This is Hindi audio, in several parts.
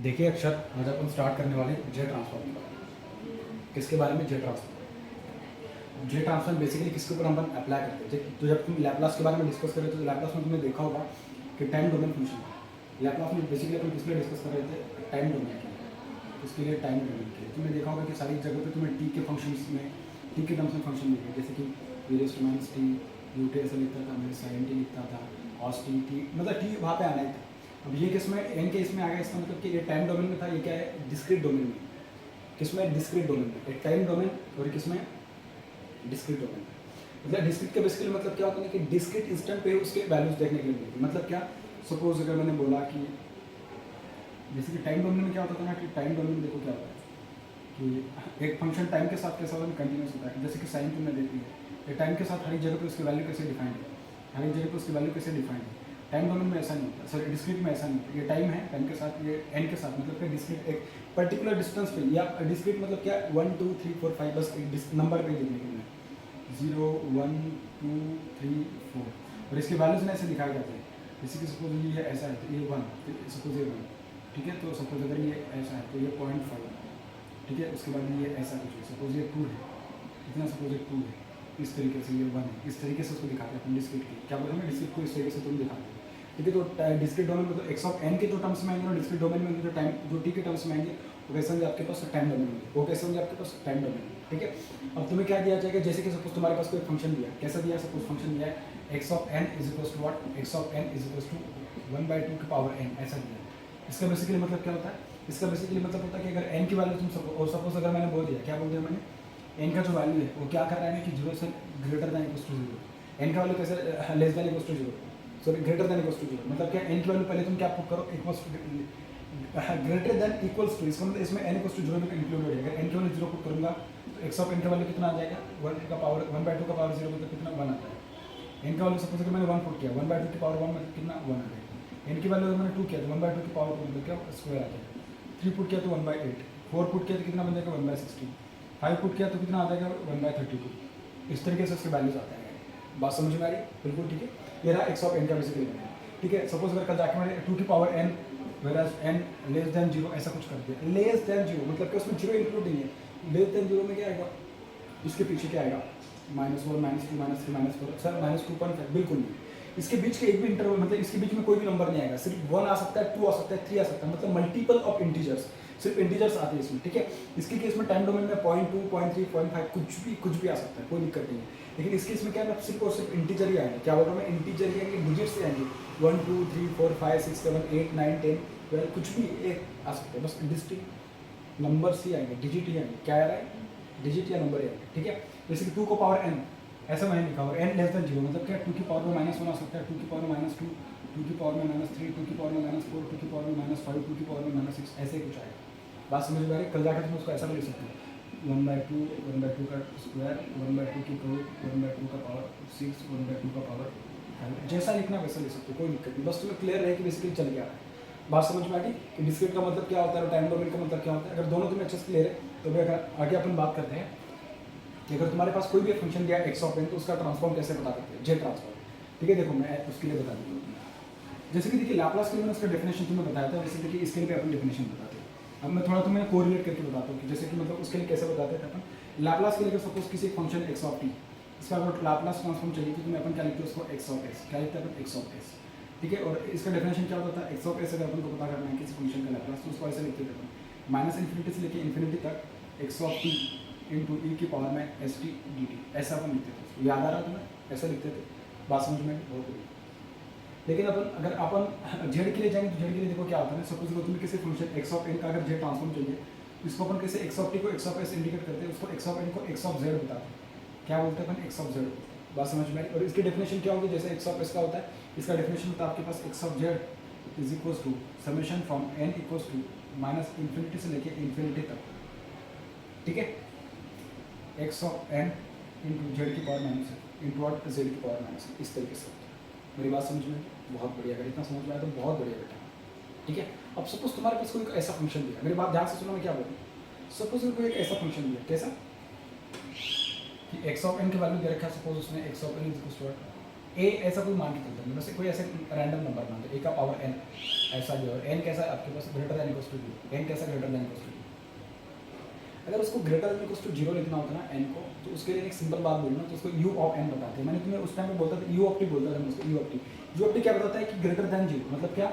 देखिए अक्षर, आज अपन स्टार्ट करने वाले जे ट्रांसफॉर्म के बारे में। किसके बारे में? जे ट्रांसफॉर्म। जे ट्रांसफॉर्म बेसिकली किसके ऊपर हम अप्लाई करते हैं? तो जब तुम लैपलास के बारे में डिस्कस कर रहे थे तो लैपलास में तुमने देखा होगा कि टाइम डोमेन फंक्शन है। लैपलास में बेसिकली अपन किस लिए डिस्कस कर रहे थे? टाइम डोमेन के लिए। इसके लिए टाइम डोमेन के लिए तुमने देखा होगा कि सारी जगह पे तुम्हें टी के फंक्शंस में, टी के टर्म्स में फंक्शन मिले, जैसे कि वीरेस्ट माइनस टी, यूटी ऐसा लिखता था, मैं साइन टी लिखता था, ऑस टी, टी मतलब टी वहाँ पे आना ही था। अब ये किस में, एन के इसमें आ गया, इसका मतलब कि ये टाइम डोमेन में था, ये क्या है? डिस्क्रीट डोमेन में। किसमें? डिस्क्रीट डोमेन में। एक टाइम डोमेन और किसमें? Discrete domain. मतलब डिस्क्रीट के बेसिकली मतलब क्या होता है कि डिस्क्रीट इंस्टेंट पे उसके वैल्यूज देखने के लिए मिलती है। मतलब क्या? सपोज अगर मैंने बोला कि जैसे कि टाइम डोमेन में क्या होता था ना कि टाइम डोमेन में देखो क्या होता है कि एक फंक्शन टाइम के साथ कैसा होता है? कंटिन्यूस होता है। जैसे कि साइन तुमने देख लिया, टाइम के साथ हर एक जगह पे उसकी वैल्यू कैसे डिफाइंड है, हर एक जगह पे उसकी वैल्यू कैसे डिफाइंड है। टाइम डोमेन में ऐसा नहीं होता, सॉरी डिस्क्रीट में ऐसा नहीं होता। ये टाइम है, टाइम के साथ ये एन के साथ, मतलब कि डिस्क्रीट एक पर्टिकुलर डिस्टेंस पे, या डिस्क्रीट मतलब क्या? 1 2 3 4 5 बस एक नंबर पे लिखने के लिए 0 1 2 3 4, और इसके वैल्यूज ना ऐसे दिखाए जाते हैं। जैसे कि सपोज ये ऐसा है तो ये 1, सपोज ये 1, ठीक है। तो सपोज अगर ये ऐसा है तो ये 0.5, ठीक है। उसके बाद ये ऐसा कुछ है, सपोज ये 2 है, इतना सपोज ये 2 है, इस तरीके से ये 1 है, इस तरीके से उसको दिखाते हैं अपन डिस्क्रीट की। क्या बोलते हैं? डिस्क्रीट को इस तरीके से तुम दिखाते हो, ठीक है। तो डिस्क्रीट डोमेन में तो एक्स ऑफ एन के जो टर्म्स में आएंगे और डिस्क्रीट डोमेन में जो टाइम जो टी के टर्म्स में आएंगे वो कैसे होंगे आपके पास? टाइम डोमेन होंगे। वो कैसे होंगे आपके पास? टाइम डोमेन, ठीक है। अब तुम्हें क्या दिया जाएगा? जैसे कि सपोज तुम्हारे पास कोई फंक्शन दिया, कैसा दिया? सपोज फंक्शन दिया है x of n is equals to what? X of n is equals to 1/2 की पावर एन, ऐसा दिया है। इसका बेसिकली मतलब क्या होता है? इसका बेसिकली मतलब होता है कि अगर एन की वैल्यू तुम सपोज अगर मैंने बोल दिया, क्या बोल दिया मैंने? एन का जो वैल्यू है वो क्या कर रहा है कि 0 से greater than equals to 0। N का वैल्यू कैसे? Less than equals to 0, sorry greater than equals to 0। मतलब क्या? एन की वैल्यू पहले तुम क्या पुट करो? Equals to, greater than equals to, इसका मतलब इसमें एन इक्वल्स टू 0 में इंक्लूड हो जाएगा। एन की वैल्यू 0 पुट करूंगा तो एक्स ऑफ एन का वैल्यू कितना आ जाएगा? 1 का पावर 1/2 का पावर 0 मतलब कितना? 1 आता है। एन का वैल्यू सपोज अगर मैंने 1 पुट किया, 1/2 की पावर 1 मतलब कितना? 1 आ जाएगा। एन की वैल्यू अगर मैंने 2 किया तो 1/2 की पावर 2 मतलब क्या? स्क्वायर आ जाएगा। 3 पुट किया तो 1/8, 4 पुट किया तो कितना बन जाएगा? 1/16, 5 पुट किया तो कितना आ जाएगा? 1/32। इस तरीके से उसके वैल्यूज आते हैं। बात समझ में आ रही? बिल्कुल, ठीक है। ये रहा एक्स ऑफ एन का बेसिकली, ठीक है। सपोज अगर कल जाके मैंने 2 की power N वेराज N less then 0 ऐसा कुछ कर दिया, लेस देन 0 मतलब कि उसमें 0 इंक्लूड नहीं है। लेस देन 0 में क्या आएगा? इसके पीछे क्या आएगा? -1 -2 -3 -4, सर -2.5 बिल्कुल नहीं। इसके बीच के एक भी इंटरवल, मतलब इसके बीच में कोई भी नंबर नहीं आएगा। सिर्फ 1 आ सकता है, 2 आ सकता है, 3 आ सकता है, मतलब मल्टीपल ऑफ इंटीजर्स, सिर्फ इंटीजर्स आते हैं इसमें, ठीक है। इसके केस में टाइम डोमेन में 0.2 0.3 0.5 कुछ भी आ सकता है, कोई दिक्कत नहीं है। लेकिन इसके इसमें क्या है? सिर्फ और सिर्फ इंटीजर ही आएंगे। क्या बोल रहा हूँ मैं? इंटीजर ही आएंगे, डिजिट से आएंगे। 1 2 3 4 5 6 7 8 9 10 12 कुछ भी एक आ सकते हैं, बस डिस्टिंक्ट नंबर्स ही आएंगे, डिजिट ही आएंगे। क्या आ रहा है? डिजिट या नंबर ही आएंगे, ठीक है। जैसे कि 2 को पावर n ऐसा मैंने लिखा हुआ, n लेस देन 0 मतलब क्या? 2 की पावर में -1 आ सकता है, 2 की पावर में -2, 2 की पावर में -3, 2 की पावर में -4, 2 की पावर में -5, 2 की पावर में -6, ऐसे कुछ आएगा। बात समझ में आ रही? कल जाकर तुम उसको ऐसा भी लिख सकते हो, 1/2 का स्क्वायर, 1/2 की क्यूब, 1/2 का पावर 6, 1/2 का पावर 5, जैसा लिखना वैसा लिख सकते हो, कोई दिक्कत नहीं। बस तुम्हें क्लियर रहे कि बेसिकली चल गया है। बात समझ में आ गई कि डिस्क्रीट का मतलब क्या होता है और टाइम डोमेन का मतलब क्या होता है? अगर दोनों तुम्हें अच्छे से क्लियर है तो भी अगर आगे अपन बात करते हैं कि अगर तुम्हारे पास कोई भी फंक्शन दिया एक्स ऑफ एन तो उसका ट्रांसफॉर्म कैसे बता सकते हैं? जे ट्रांसफॉर्म, ठीक है। देखो मैं उसके लिए बता दूँ, जैसे कि देखिए लैपलास के लिए मैंने उसका डेफिनेशन तुम्हें बताया था, वैसे देखिए इसके लिए भी अपन डेफिनेशन बताते हैं। अब मैं थोड़ा तुम्हें कोरिलेट करके बताता हूँ कि जैसे कि मतलब उसके लिए कैसे बताते थे अपन। लैपलास के लिए सपोज किसी फंक्शन एक्स ऑफ टी, इसका अगर लैपलास ट्रांसफॉर्म चाहिए तो तुम्हें अपन क्या लिखते हैं? उसको एक्स ऑफ एस, क्या लिखते हैं अपन? एक्स ऑफ एस, ठीक है। और इसका डेफिनेशन क्या होता था? एक्स ऑफ एस अगर अपन को पता करना है किसी फंक्शन का लैपलास तो उसको ऐसे लिखते थे अपन -∞ से लेके इन्फिनिटी तक एक्स ऑफ टी इंटू ई की पावर में एस टी डी टी, ऐसा अपन लिखते थे। याद आ रहा तुम्हें? ऐसा लिखते थे। बात समझ में बहुत बढ़िया। लेकिन अपन अगर अपन जेड के लिए जाएंगे तो जेड के लिए देखो क्या होता है। सपोज तुम्हें किसी फंक्शन एक्स ऑफ एन का अगर जेड ट्रांसफॉर्म चाहिए तो इसको अपन कैसे एक्स ऑफ टी को एक्स ऑफ एस इंडिकेट करते हैं, उसको एक्स ऑफ एन को एक्स ऑफ जेड बताते हैं। क्या बोलते हैं अपन? X of Z. बात समझ में आई? और इसकी डेफिनेशन क्या होगी? जैसे एक्स ऑफ एस का होता है, इसका डेफिनेशन होता है आपके पास x of z is equals to summation from n equals to -∞ से लेके इन्फिनिटी तक, ठीक है। X of n into z की power minus into what? Z की पावर माइनस, इस तरीके से। मेरी बात समझ में? बहुत बढ़िया। अगर इतना समझ में आया तो बहुत बढ़िया बेटा, ठीक है। अब सपोज तुम्हारे पास कोई ऐसा फंक्शन दिया, मेरी बात ध्यान से सुनो मैं क्या बोलूँ। सपोज कोई एक ऐसा फंक्शन दिया, कैसा कि एक्स ऑफ एन की वैल्यू दे रखा है, सपोज उसने x of n is equal to a ऐसा कोई मान के चलते हैं, वैसे कोई ऐसे रैंडम नंबर मान लो ए का पावर एन ऐसा भी, और एन कैसा आपके पास greater than equals to zero, n कैसा greater than equals to zero. अगर उसको greater than equals to zero लिखना होता ना एन को, तो उसके लिए एक सिंपल बात बोलना, तो उसको यू ऑफ एन बताते हैं। मैंने तुम्हें उस टाइम पे बोलता था यू ऑफ टी बोलता था मैं उसको, you of T. You of T क्या बताता है कि ग्रेटर दैन जीरो, मतलब क्या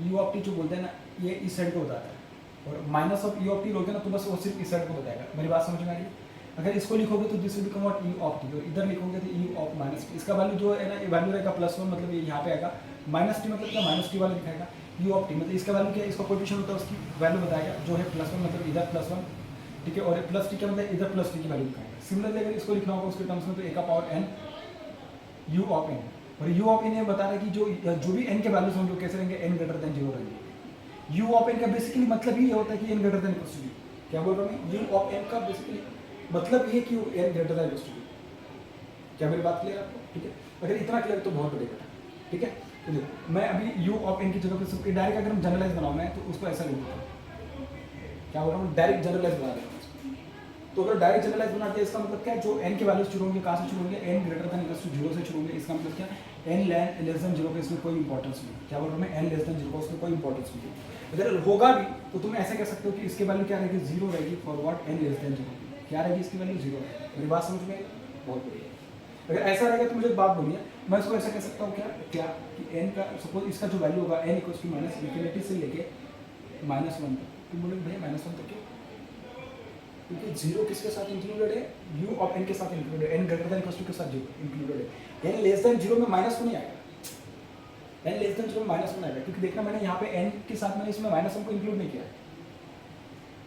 यू ऑफ टी जो बोलते हैं ना ये इस साइड को बताता है, और minus of you of T लोगे ना तो बस वो सिर्फ इस साइड को बताएगा। मेरी बात समझ में आ रही है? अगर इसको लिखोगे तो this will become what you of T, और इधर लिखोगे तो यू ऑफ माइनस टी। इसका वैल्यू जो है ना ये वैल्यू रहेगा +1, मतलब ये यहाँ पे आएगा। माइनस टी मतलब क्या माइनस टी वाला दिखाएगा। यू ऑफ टी मतलब इसका वैल्यू क्या है, इसका कोएफिशिएंट होता है उसकी वैल्यू बताएगा, जो है +1 मतलब इधर +1, ठीक है, और प्लस टी क्या मतलब इधर प्लस टी की वैल्यू दिखाएगा। सिमिलरली अगर इसको लिखना होगा उसके टर्म्स में तो ए का power n u of n, और यू ऑफ एन ये बता रहा है कि जो भी एन के वैल्यूज होंगे वो कैसे रहेंगे, एन ग्रेटर देन जीरो रहेंगे। यू ऑफ एन का बेसिकली मतलब ये होता है कि n greater than equals to zero. क्या बोल रहा हूँ मैं, यू ऑफ एन का बेसिकली मतलब ये कि n greater than equals to zero. क्या मेरी बात क्लियर है आपको? ठीक है, अगर इतना क्लियर तो बहुत बढ़िया बेटा। ठीक है, तो देखो मैं अभी यू ऑफ एन की जगह पे डायरेक्ट अगर हम जनरलाइज बनाना है तो उसको ऐसा लिख देता हूँ। क्या बोल रहा हूँ, डायरेक्ट जनरलाइज बना देता हूँ। तो अगर डायरेक्ट जनरलाइज बना दिया इसका मतलब क्या है, जो n के वैल्यूज शुरू होंगे कहाँ से शुरू होंगे, n greater than equals to zero से शुरू होंगे। इसका मतलब क्या, n लेस देन जीरो का इसमें कोई इंपॉर्टेंस नहीं। क्या बोल रहा हूँ मैं, n लेस देन जीरो का उसमें कोई इंपॉर्टेंस नहीं। अगर होगा भी तो तुम ऐसे कह सकते हो कि इसकी वैल्यू क्या रहेगी, जीरो रहेगी for what, n less than zero. क्या रहेगी इसकी वैल्यू, जीरो। मेरी बात समझ में बहुत बढ़िया। अगर ऐसा रहेगा तो मुझे एक बात बोलिए, मैं इसको ऐसा कह सकता हूँ क्या कि n का सपोज इसका जो वैल्यू होगा n equals to minus infinity से लेके -1 तक। तुम बोलोगे भैया -1 तक क्यों, क्योंकि जीरो किसके साथ इंक्लूडेड है, यू ऑफ एन के साथ इंक्लूडेड है, n greater than equals to के साथ जीरो इंक्लूडेड है। एन लेस देन जीरो में -1 नहीं आएगा, एन लेस देन जीरो में -1 आएगा, क्योंकि देखना मैंने यहाँ पे एन के साथ मैंने इसमें -1 को इंक्लूड नहीं किया है।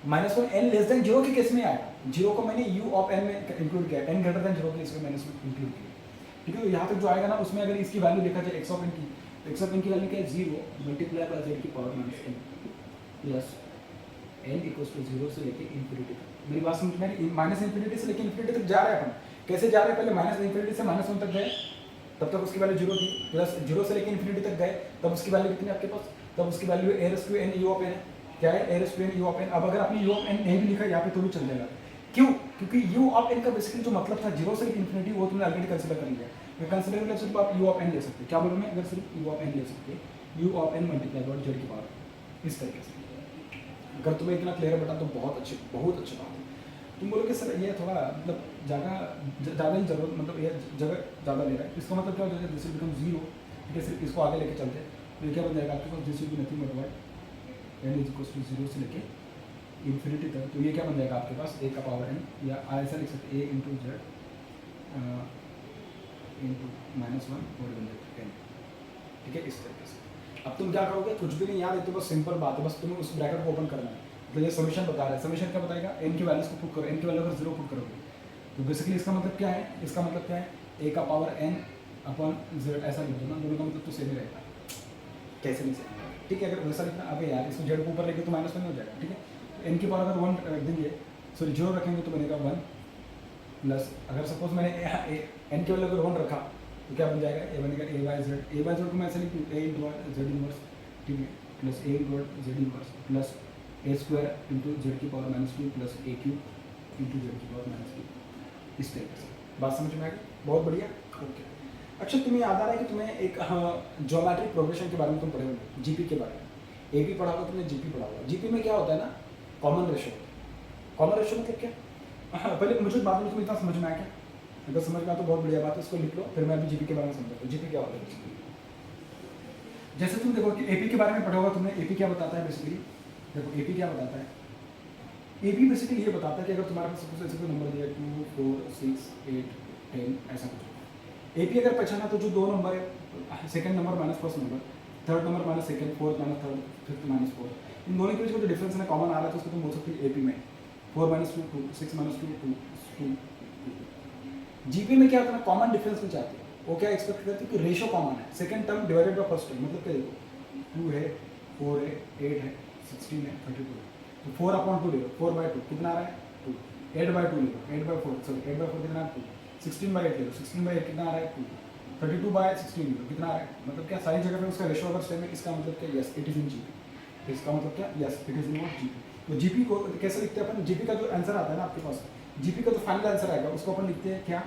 -1 एन लेस देन जीरो के केस में आएगा, जीरो को मैंने यू ऑफ एन में इंक्लूड किया, एन ग्रेटर देन जीरो के इसमें मैंने इसमें इंक्लूड किया। ठीक है, यहाँ तक जो आएगा ना उसमें अगर इसकी वैल्यू देखा जाए एक्स ऑफ एन की, तो एक्स ऑफ एन की वैल्यू क्या है, 0 मल्टीप्लाई बाय जेड की power -n plus n equals to 0 से लेके इन्फिनिटी तक। मेरी बात समझ में आ रही है? माइनस इन्फिनिटी से लेके इन्फिनिटी तक जा रहे हैं अपन, कैसे जा रहे हैं, पहले माइनस इन्फिनिटी से -1 तक गए, तब तक उसकी वैल्यू 0 थी, प्लस 0 से लेके इन्फिनिटी तक गए, तब उसकी वैल्यू कितनी है आपके पास, तब उसकी value a raise to n u of n है। क्या है, a raise to n u of n। अब अगर आपने u ऑफ n नहीं भी लिखा यहाँ पे तो भी चल जाएगा। क्यों, क्योंकि u ऑफ n का बेसिकली जो मतलब था 0 से लेके इन्फिनिटी, वो तुमने ऑलरेडी कंसीडर कर लिया है। कंसीडर कर सिर्फ आप u ऑफ n ले सकते हो। क्या बोलूँ मैं, अगर सिर्फ u ऑफ n ले सकते हो, u of n multiply by z की पावर, इस तरीके से। अगर तुम्हें इतना क्लियर बता तो बहुत अच्छी बात है। तुम बोलोगे सर ये थोड़ा मतलब ज़्यादा ही जरूरत, मतलब ये जगह ज़्यादा ले रहा है, इसका मतलब क्या हो जाएगा, दिस विल बिकम 0। ठीक है, सिर्फ इसको आगे लेके चलते हैं तो ये क्या बन जाएगा आपके पास, this will be nothing but what n is equals to 0 से लेके इन्फिनिटी तक। तो ये क्या बन जाएगा आपके पास, a का पावर n, या ऐसा लिख सकते a इंटू जेड इंटू -1 और बन जाएगा n। ठीक है, इस तरीके से। अब तुम क्या करोगे, कुछ भी नहीं याद है तो बस सिंपल बात है, बस तुम्हें उस ब्रैकेट को ओपन करना है। तो ये सॉल्यूशन बता रहा है, सॉल्यूशन क्या बताएगा, n की वैल्यूज को पुट करो, n की वैल्यू अगर 0 पुट करोगे तो बेसिकली इसका मतलब क्या है, इसका मतलब क्या है, a का पावर n अपॉन z ऐसा लिख दो ना, दोनों का मतलब तो सेम ही रहेगा। कैसे नहीं सेम, ठीक है, अगर वैसा लिखना, अबे यार इसको z को ऊपर लेके तो -1 हो जाएगा। ठीक है, तो n की पावर अगर 1 रख देंगे, सॉरी 0 रखेंगे तो बनेगा 1 प्लस, अगर सपोज मैंने n की वैल्यू अगर 1 रखा तो क्या बन जाएगा, a बनेगा a बाय z को मैं ऐसे लिखूँ a इंटू z इनवर्स, ठीक है, plus a into z inverse plus a square into z की power -2 plus a cube into z की पावर -2, इस तरीके से। बात समझ में आ गई, बहुत बढ़िया। ओके, अच्छा तुम्हें याद आ रहा है कि तुम्हें एक ज्योमेट्रिक प्रोग्रेशन के बारे में तुम पढ़े होंगे, जीपी के बारे में, ए बी पढ़ा होगा तुमने, जीपी पढ़ा होगा। जीपी में क्या होता है ना, कॉमन रेशो। कॉमन रेशो मतलब क्या, पहले मुझे बाद में तुम्हें इतना समझ में आया क्या, अगर समझ में आया तो बहुत बढ़िया बात है, इसको लिख लो, फिर मैं अभी जीपी के बारे में समझाता हूँ। जीपी क्या होता है, जैसे तुम देखो कि एपी के बारे में पढ़ा होगा तुमने, एपी क्या बताता है बेसिकली, देखो एपी क्या बताता है, एपी बेसिकली ये बताता है कि अगर तुम्हारे पास सपोज ऐसे कोई नंबर दिया 2 4 6 8 10 ऐसा कुछ, एपी अगर पहचाना तो जो दो नंबर है, second number minus first number, third number minus second, fourth minus third, fifth minus fourth, इन दोनों के बीच में जो डिफरेंस है कॉमन आ रहा है तो उसको तुम बोल सकते हो एपी में 4 - 2 2 6 - 2 2 2। जीपी में क्या होता है ना, कॉमन डिफरेंस में चाहते हैं, वो क्या एक्सपेक्ट करते हैं कि रेशो कॉमन है, second term divided by first term, मतलब क्या देखो 2 है 4 है 8 है 16 है 32 है, तो 4/2 ले लो, 4/2 कितना आ रहा है 2, 8/2 ले लो, 8/4 सॉरी 8/4 कितना है 2, 16/8 ले लो, 16/8 कितना आ रहा है 2, 32/16 ले लो, कितना आ रहा है, मतलब क्या सारी जगह पे उसका रेशो अगर सेम है, इसका मतलब क्या, yes it is in GP, इसका मतलब क्या, yes it is in GP. तो जीपी को कैसे लिखते हैं अपन, जीपी का जो आंसर आता है ना आपके पास, जीपी का जो फाइनल आंसर आएगा उसको अपन लिखते हैं क्या,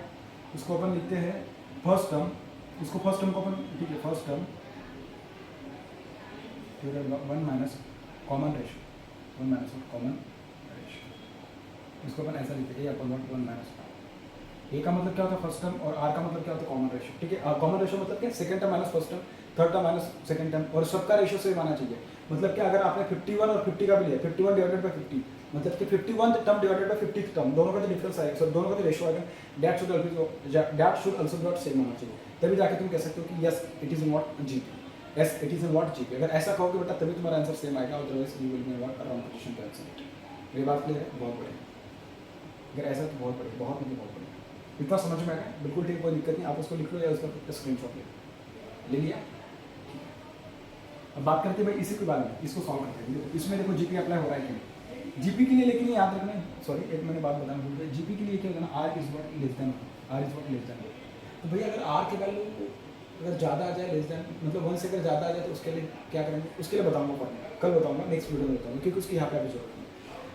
उसको अपन लिखते हैं फर्स्ट टर्म इसको फर्स्ट टर्म को अपन, ठीक है, first term one minus common ratio, one minus common ratio, इसको अपन ऐसा लिखते हैं अपन वन माइनस ए का मतलब क्या होता है फर्स्ट टर्म और आर का मतलब क्या होता है कॉमन रेशियो, ठीक है। कॉमन रेशियो मतलब क्या, second term minus first term, third term minus second term, और सबका रेशियो सेम आना चाहिए। मतलब कि अगर आपने 51 और 50 का भी लिया, 51 डिवाइडेड बाय 50, मतलब कि 51 टर्म डिवाइडेड बाय 50 टर्म, दोनों का जो डिफरेंस आएगा, सर दोनों का जो रेशियो आएगा, that should also not same होना चाहिए। तभी जाके तुम कह सकते हो कि yes it is in what GP, yes it is in what GP. अगर ऐसा कहोगे बेटा तभी तुम्हारा आंसर सेम आएगा, otherwise you will be what around position to answer. मेरी बात क्लियर है? बहुत बढ़िया। अगर ऐसा तो बहुत बढ़िया, बहुत मतलब बहुत बढ़िया। इतना समझ में आएगा? बिल्कुल ठीक, कोई दिक्कत नहीं। आप उसको लिख लो या उसका स्क्रीनशॉट ले लिया। अब बात करते हैं भाई इसी के बारे में, इसको सॉल्व करते हैं। देखो इसमें देखो जीपी अप्लाई हो रहा है कि नहीं जीपी के लिए, लेकिन याद रखना, सॉरी एक मैंने बात बताना भूल गया, जीपी के लिए क्या होगा ना, R is what less than, R is what less than. तो भैया अगर आर की वैल्यू अगर ज़्यादा आ जाए, लेस देन मतलब 1 से अगर ज़्यादा आ जाए, तो उसके लिए क्या करेंगे, उसके लिए बताऊंगा फॉर्मूला, कल बताऊंगा, नेक्स्ट वीडियो में बताऊंगा, क्योंकि उसकी यहाँ पे अभी जरूरत नहीं।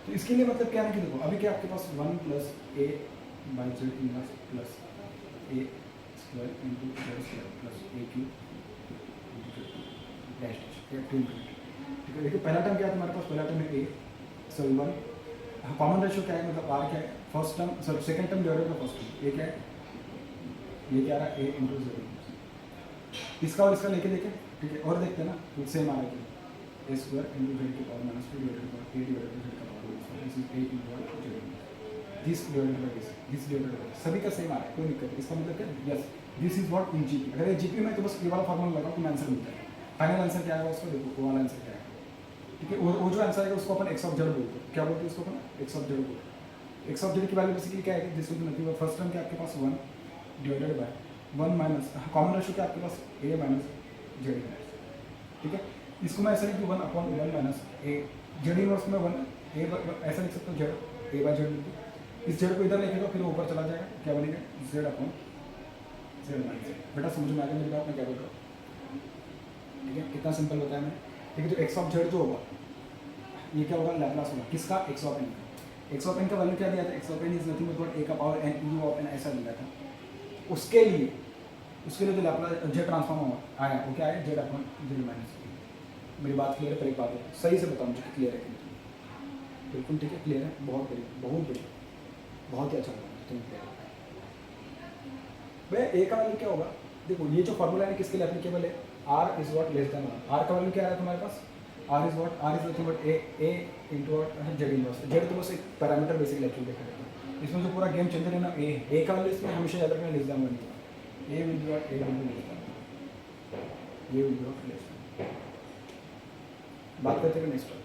तो इसके लिए मतलब क्या है कि देखो अभी क्या आपके पास 1 plus A by Z inverse plus A square into Z square plus A cube dash dash, ठीक है। देखिए पहला टर्म क्या है तुम्हारे पास, पहला टर्म है ए, सॉरी 1, कॉमन रेशियो क्या है, मतलब आर क्या है, first term sorry second term divided by first term, ये क्या है, ये क्या आ रहा है, ए इंटू जेड, इसका और इसका लेके देखें, ठीक है, और देखते हैं ना तो सेम आ रहा है, ए स्क्वायर इंटू जेड की power minus 2 divided by a divided by z का power, this is a into z, this divided by this divided by, सभी का सेम आ रहा है, कोई दिक्कत नहीं। इसका मतलब क्या, yes this is what in GP. अगर ये जीपी में तो बस ये वाला फार्मूला लगाओ तो आंसर मिलता है। फाइनल आंसर क्या आएगा उसको देखो, वो वाला आंसर क्या है, ठीक है। वो जो आंसर आएगा उसको अपन एक्स ऑफ जेड बोलते हैं, क्या बोलते हैं उसको अपन, एक्स ऑफ जेड बोलते हैं। एक्स ऑफ जेड की वैल्यू बेसिकली क्या है, this will be nothing, first term क्या आपके पास 1 divided by 1 minus common ratio क्या आपके पास ए माइनस जेड इनवर्स, ठीक है। इसको मैं ऐसा लिख दूँ 1 अपॉन 1 माइनस ए जेड इनवर्स में 1 ए ऐसा लिख सकता हूँ, जेड ए बाय जेड लिख दूँ, इस जेड को इधर लिखेगा फिर ऊपर चला जाएगा, क्या बनेगा, Z upon Z minus Z. बेटा समझ में आ गया मेरी बात, मैं क्या बोल रहा हूँ, ठीक है। कितना सिंपल बताया मैंने, ठीक है। जो एक्स ऑफ जेड जो होगा ये क्या होगा, लैप्लास होगा किसका, एक्स ऑफ एन का। एक्स ऑफ एन का वैल्यू क्या दिया था, x of n is nothing but a का power n u of n ऐसा दिया था। उसके लिए जो लैप्लास जेड ट्रांसफॉर्म आया वो क्या है, जेड अपॉन जेड माइनस। मेरी बात क्लियर है? पर एक बात है सही से बताओ मुझे क्लियर है, बिल्कुल ठीक है, क्लियर है, बहुत बढ़िया, बहुत बढ़िया, बहुत ही अच्छा लगा तुम क्लियर है। भाई ए का वैल्यू क्या होगा, देखो ये जो फॉर्मूला है किसके लिए एप्लीकेबल है, r is what less than 1। R का वैल्यू क्या है तुम्हारे पास, r is what, r is nothing but a into what z inverse. Z तो बस एक पैरामीटर बेसिकली एक्चुअली देखा जाता है, इसमें जो पूरा गेम चेंजर है ना ए का वैल्यू इसमें हमेशा याद रखना less than 1, a will be what, a will be less than, ये will be what less than. बात करते हैं नेक्स्ट।